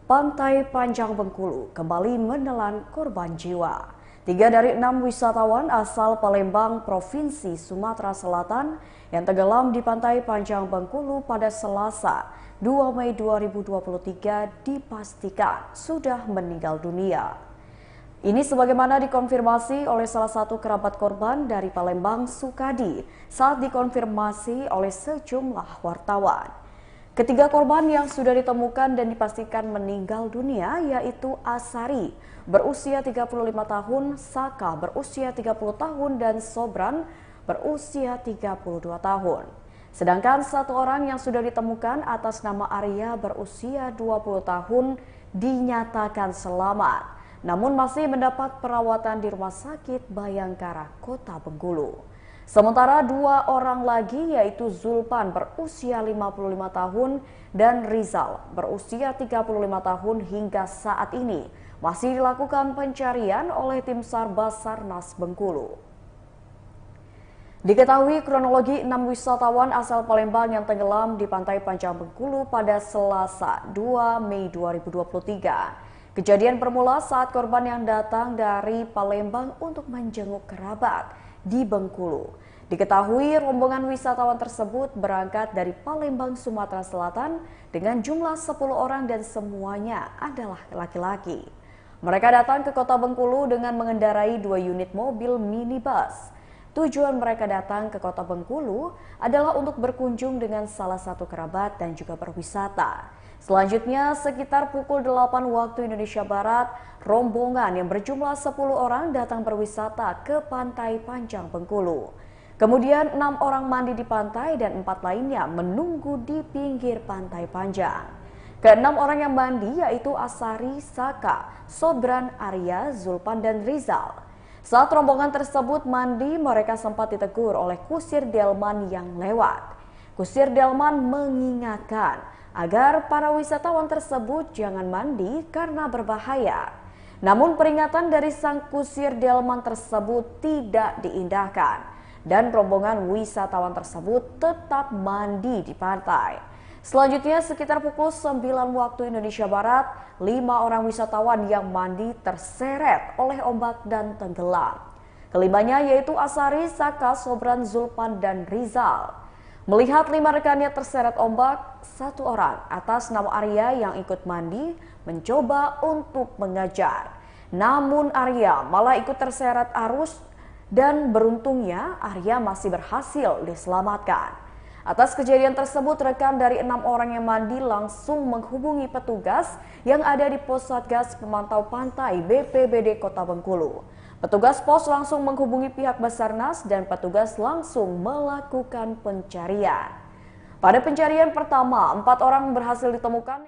Pantai Panjang Bengkulu kembali menelan korban jiwa. 3 dari 6 wisatawan asal Palembang, Provinsi Sumatera Selatan yang tenggelam di Pantai Panjang Bengkulu pada Selasa 2 Mei 2023 dipastikan sudah meninggal dunia. Ini sebagaimana dikonfirmasi oleh salah satu kerabat korban dari Palembang, Sukadi, saat dikonfirmasi oleh sejumlah wartawan. Ketiga korban yang sudah ditemukan dan dipastikan meninggal dunia yaitu Asari berusia 35 tahun, Saka berusia 30 tahun, dan Sobran berusia 32 tahun. Sedangkan satu orang yang sudah ditemukan atas nama Arya berusia 20 tahun dinyatakan selamat, namun masih mendapat perawatan di Rumah Sakit Bayangkara, Kota Bengkulu. Sementara 2 orang lagi yaitu Zulpan berusia 55 tahun dan Rizal berusia 35 tahun hingga saat ini masih dilakukan pencarian oleh tim SAR Basarnas Bengkulu. Diketahui kronologi 6 wisatawan asal Palembang yang tenggelam di Pantai Panjang Bengkulu pada Selasa 2 Mei 2023. Kejadian bermula saat korban yang datang dari Palembang untuk menjenguk kerabat di Bengkulu. Diketahui rombongan wisatawan tersebut berangkat dari Palembang, Sumatera Selatan dengan jumlah 10 orang dan semuanya adalah laki-laki. Mereka datang ke Kota Bengkulu dengan mengendarai 2 unit mobil minibus. Tujuan mereka datang ke Kota Bengkulu adalah untuk berkunjung dengan salah satu kerabat dan juga berwisata. Selanjutnya, sekitar pukul 8 waktu Indonesia Barat, rombongan yang berjumlah 10 orang datang berwisata ke Pantai Panjang Bengkulu. Kemudian 6 orang mandi di pantai dan 4 lainnya menunggu di pinggir Pantai Panjang. Ke-6 orang yang mandi yaitu Asari, Saka, Sobran, Arya, Zulpan, dan Rizal. Saat rombongan tersebut mandi, mereka sempat ditegur oleh Kusir Delman yang lewat. Kusir Delman mengingatkan agar para wisatawan tersebut jangan mandi karena berbahaya. Namun peringatan dari sang Kusir Delman tersebut tidak diindahkan dan rombongan wisatawan tersebut tetap mandi di pantai. Selanjutnya sekitar pukul 9 waktu Indonesia Barat, 5 orang wisatawan yang mandi terseret oleh ombak dan tenggelam. Kelimanya yaitu Asari, Saka, Sobran, Zulpan, dan Rizal. Melihat 5 rekannya terseret ombak, 1 orang atas nama Arya yang ikut mandi mencoba untuk mengejar. Namun Arya malah ikut terseret arus dan beruntungnya Arya masih berhasil diselamatkan. Atas kejadian tersebut, rekan dari 6 orang yang mandi langsung menghubungi petugas yang ada di Pos Satgas Pemantau Pantai BPBD Kota Bengkulu. Petugas pos langsung menghubungi pihak Basarnas dan petugas langsung melakukan pencarian. Pada pencarian pertama, 4 orang berhasil ditemukan.